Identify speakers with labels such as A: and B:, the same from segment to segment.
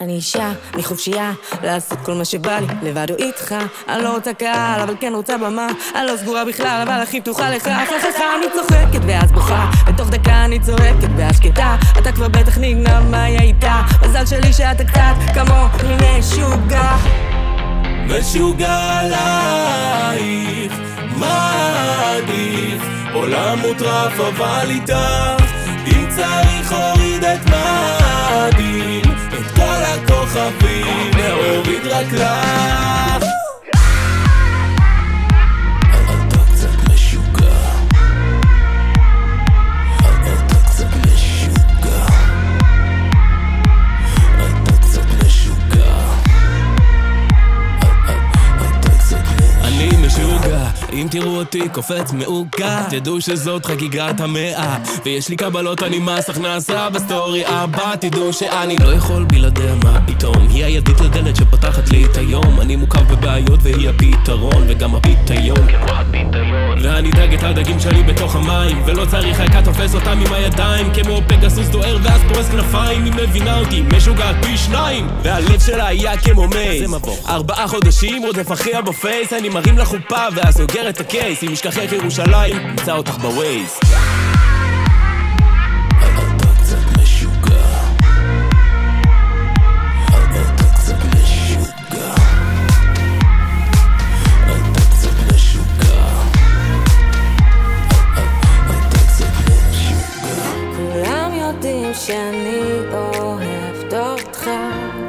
A: אני אישה, אני חופשייה, לעשות כל מה שבא לי, לבד או איתך. אני לא רוצה קהל, אבל כן רוצה במה. אני לא סגורה בכלל, אבל הכי פתוחה לך. אני צוחקת ואז בוכה, בתוך דקה אני צועקת ואז שקטה. אתה כבר בטח נגנב מה היה איתה. מזל שלי שאתה קצת כמו משוגע.
B: משוגע עלייך, מה עדיף? עולם מוטרף אבל איתך. אם צריך הוריד את מאדים, את כל הכוכבים והוריד רק לך. אתה קצת משוגע, אתה קצת משוגע, אתה קצת משוגע, אתה קצת משוגע. אני משוגע, אם תראו אותי קופץ מעוגע, תדעו שזאת חגיגת המאה, ויש לי קבלות אני מס הכנסה בסטורי הבא. תדעו שאני לא יכול בלעדיה, מה פתאום, היא הידית לדלת שפותחת לי את היום. אני מוקף בבעיות והיא הפתרון, וגם הפיתיון ואני דג את הדגים שלי בתוך המים, ולא צריך רק תופס אותם עם הידיים, כמו פגסוס דואר ואז פורס כנפיים. היא מבינה אותי משוגעת פי שניים, והלב שלה היה כמו מייז. 4 חודשים רודף אחיה בפייס, אני מרים לחופה ואז סוגר את הקייס. אם משכחך ירושלים, נמצא אותך בווייז. אתה קצת משוגע, אתה קצת משוגע, אתה קצת משוגע, אתה קצת משוגע.
A: כולם יודעים שאני אוהבת אותך,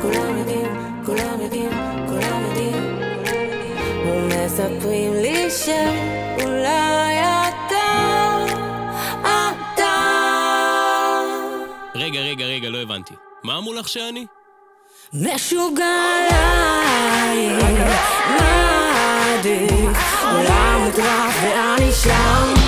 A: כולם יודעים, כולם יודעים, כולם יודעים, ומספרים לי שאולי אתה
B: רגע, לא הבנתי. מה אמרו לך שאני?
A: משוגע עליי, מה עדיף? עולם מוטרף ואני שם.